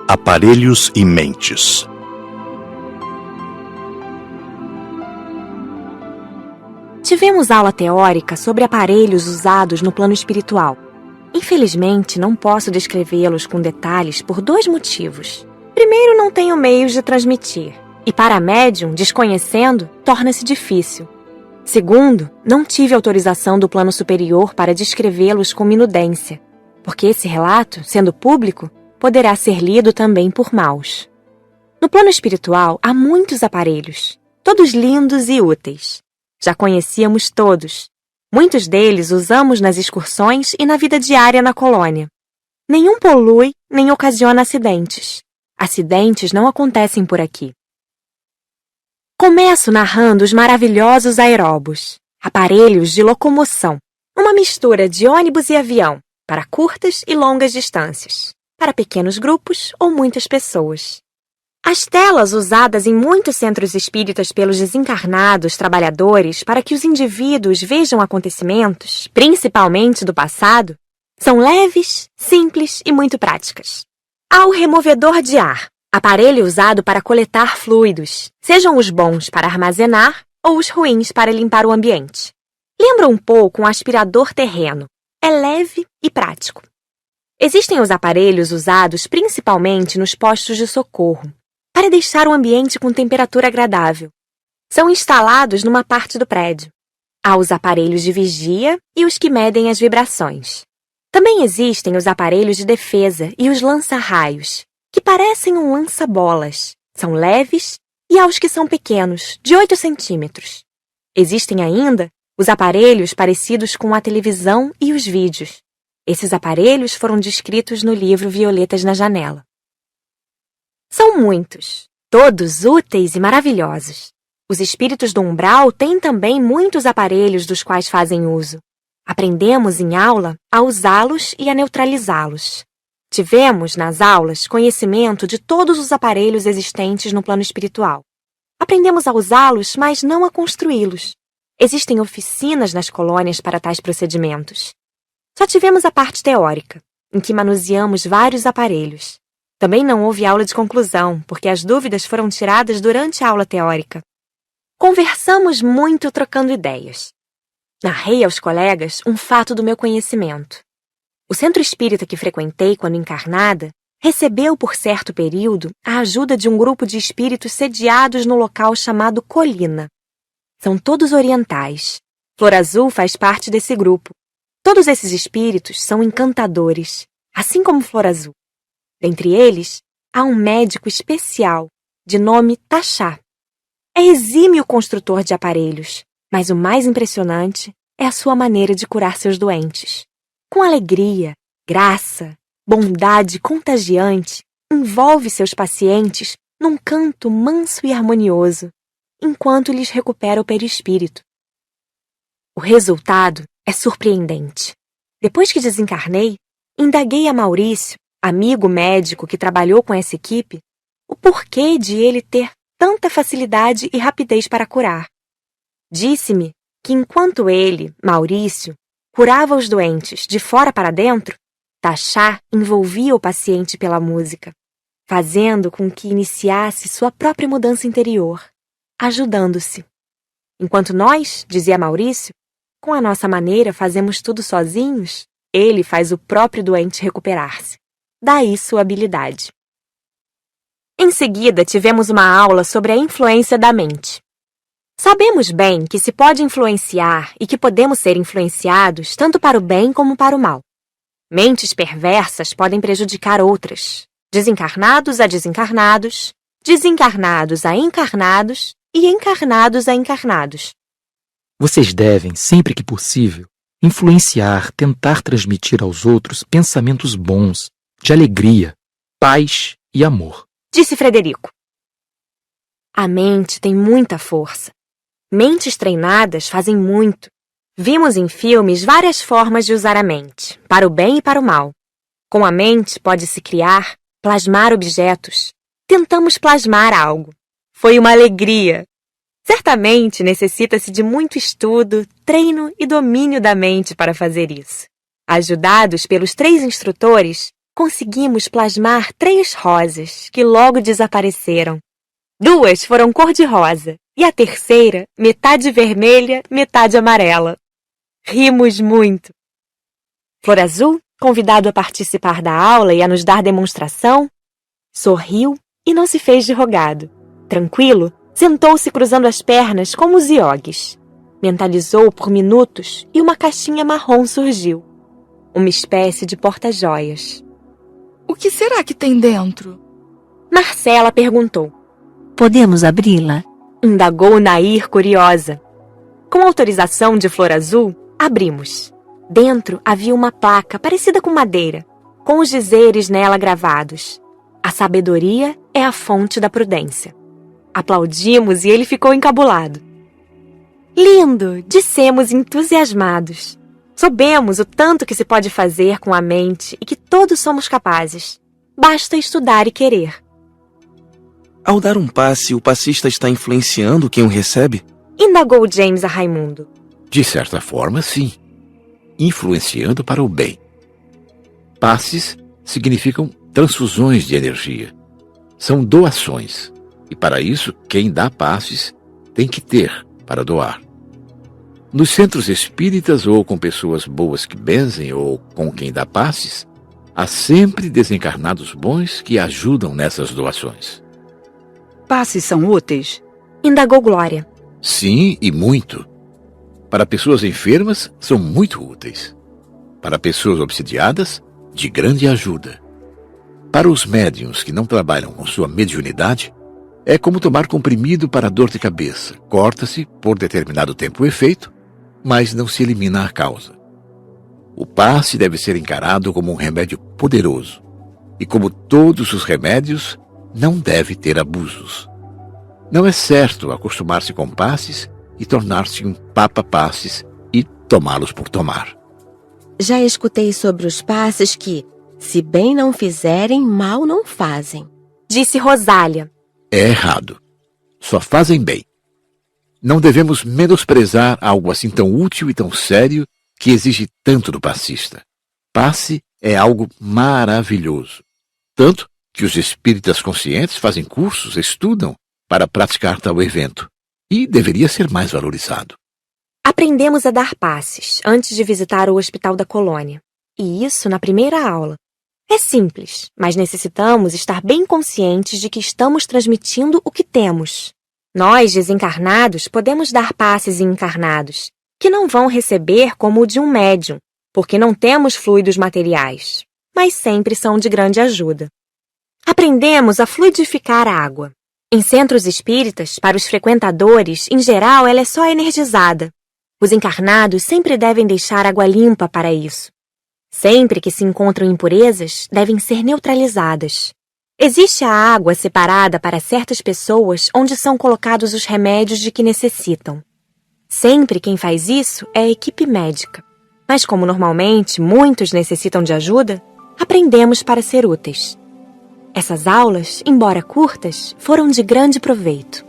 Aparelhos e mentes. Tivemos aula teórica sobre aparelhos usados no plano espiritual. Infelizmente, não posso descrevê-los com detalhes por 2 motivos. Primeiro, não tenho meios de transmitir, e para a médium, desconhecendo, torna-se difícil. Segundo, não tive autorização do plano superior para descrevê-los com minudência, porque esse relato, sendo público, poderá ser lido também por maus. No plano espiritual, há muitos aparelhos, todos lindos e úteis. Já conhecíamos todos. Muitos deles usamos nas excursões e na vida diária na colônia. Nenhum polui nem ocasiona acidentes. Acidentes não acontecem por aqui. Começo narrando os maravilhosos aeróbos, aparelhos de locomoção, uma mistura de ônibus e avião, para curtas e longas distâncias, para pequenos grupos ou muitas pessoas. As telas usadas em muitos centros espíritas pelos desencarnados trabalhadores para que os indivíduos vejam acontecimentos, principalmente do passado, são leves, simples e muito práticas. Há o removedor de ar, aparelho usado para coletar fluidos, sejam os bons para armazenar ou os ruins para limpar o ambiente. Lembra um pouco um aspirador terreno, é leve e prático. Existem os aparelhos usados principalmente nos postos de socorro, para deixar o ambiente com temperatura agradável. São instalados numa parte do prédio. Há os aparelhos de vigia e os que medem as vibrações. Também existem os aparelhos de defesa e os lança-raios, que parecem um lança-bolas. São leves e há os que são pequenos, de 8 centímetros. Existem ainda os aparelhos parecidos com a televisão e os vídeos. Esses aparelhos foram descritos no livro Violetas na Janela. São muitos, todos úteis e maravilhosos. Os espíritos do umbral têm também muitos aparelhos dos quais fazem uso. Aprendemos em aula a usá-los e a neutralizá-los. Tivemos, nas aulas, conhecimento de todos os aparelhos existentes no plano espiritual. Aprendemos a usá-los, mas não a construí-los. Existem oficinas nas colônias para tais procedimentos. Só tivemos a parte teórica, em que manuseamos vários aparelhos. Também não houve aula de conclusão, porque as dúvidas foram tiradas durante a aula teórica. Conversamos muito trocando ideias. Narrei aos colegas um fato do meu conhecimento. O centro espírita que frequentei quando encarnada recebeu por certo período a ajuda de um grupo de espíritos sediados no local chamado Colina. São todos orientais. Flor Azul faz parte desse grupo. Todos esses espíritos são encantadores, assim como Flor Azul. Dentre eles, há um médico especial, de nome Taxá. É exímio construtor de aparelhos, mas o mais impressionante é a sua maneira de curar seus doentes. Com alegria, graça, bondade contagiante, envolve seus pacientes num canto manso e harmonioso, enquanto lhes recupera o perispírito. O resultado é surpreendente. Depois que desencarnei, indaguei a Maurício, amigo médico que trabalhou com essa equipe, o porquê de ele ter tanta facilidade e rapidez para curar. Disse-me que enquanto ele, Maurício, curava os doentes de fora para dentro, Taxá envolvia o paciente pela música, fazendo com que iniciasse sua própria mudança interior, ajudando-se. Enquanto nós, dizia Maurício, com a nossa maneira fazemos tudo sozinhos, ele faz o próprio doente recuperar-se. Daí sua habilidade. Em seguida, tivemos uma aula sobre a influência da mente. Sabemos bem que se pode influenciar e que podemos ser influenciados tanto para o bem como para o mal. Mentes perversas podem prejudicar outras, desencarnados a desencarnados, desencarnados a encarnados e encarnados a encarnados. Vocês devem, sempre que possível, influenciar, tentar transmitir aos outros pensamentos bons, de alegria, paz e amor, disse Frederico. A mente tem muita força. Mentes treinadas fazem muito. Vimos em filmes várias formas de usar a mente, para o bem e para o mal. Com a mente pode-se criar, plasmar objetos. Tentamos plasmar algo. Foi uma alegria. Certamente necessita-se de muito estudo, treino e domínio da mente para fazer isso. Ajudados pelos 3 instrutores, conseguimos plasmar 3 rosas que logo desapareceram. 2 foram cor-de-rosa e a terceira, metade vermelha, metade amarela. Rimos muito. Flor Azul, convidado a participar da aula e a nos dar demonstração, sorriu e não se fez de rogado. Tranquilo, sentou-se cruzando as pernas como os iogues. Mentalizou por minutos e uma caixinha marrom surgiu. Uma espécie de porta-joias. O que será que tem dentro? Marcela perguntou. Podemos abri-la? Indagou Nair curiosa. Com autorização de Flor Azul, abrimos. Dentro havia uma placa parecida com madeira, com os dizeres nela gravados. A sabedoria é a fonte da prudência. Aplaudimos e ele ficou encabulado. Lindo! Dissemos entusiasmados. Soubemos o tanto que se pode fazer com a mente e que todos somos capazes. Basta estudar e querer. Ao dar um passe, o passista está influenciando quem o recebe? Indagou James a Raimundo. De certa forma, sim. Influenciando para o bem. Passes significam transfusões de energia. São doações. E para isso, quem dá passes tem que ter para doar. Nos centros espíritas ou com pessoas boas que benzem ou com quem dá passes, há sempre desencarnados bons que ajudam nessas doações. Passes são úteis? Indagou Glória. Sim, e muito. Para pessoas enfermas, são muito úteis. Para pessoas obsidiadas, de grande ajuda. Para os médiuns que não trabalham com sua mediunidade, é como tomar comprimido para dor de cabeça. Corta-se por determinado tempo o efeito, mas não se elimina a causa. O passe deve ser encarado como um remédio poderoso. E como todos os remédios, não deve ter abusos. Não é certo acostumar-se com passes e tornar-se um papa-passes e tomá-los por tomar. Já escutei sobre os passes que, se bem não fizerem, mal não fazem. Disse Rosália. É errado. Só fazem bem. Não devemos menosprezar algo assim tão útil e tão sério que exige tanto do passista. Passe é algo maravilhoso. Tanto que os espíritas conscientes fazem cursos, estudam para praticar tal evento. E deveria ser mais valorizado. Aprendemos a dar passes antes de visitar o Hospital da Colônia. E isso na primeira aula. É simples, mas necessitamos estar bem conscientes de que estamos transmitindo o que temos. Nós, desencarnados, podemos dar passes encarnados, que não vão receber como o de um médium, porque não temos fluidos materiais, mas sempre são de grande ajuda. Aprendemos a fluidificar a água. Em centros espíritas, para os frequentadores, em geral, ela é só energizada. Os encarnados sempre devem deixar água limpa para isso. Sempre que se encontram impurezas, devem ser neutralizadas. Existe a água separada para certas pessoas onde são colocados os remédios de que necessitam. Sempre quem faz isso é a equipe médica. Mas como normalmente muitos necessitam de ajuda, aprendemos para ser úteis. Essas aulas, embora curtas, foram de grande proveito.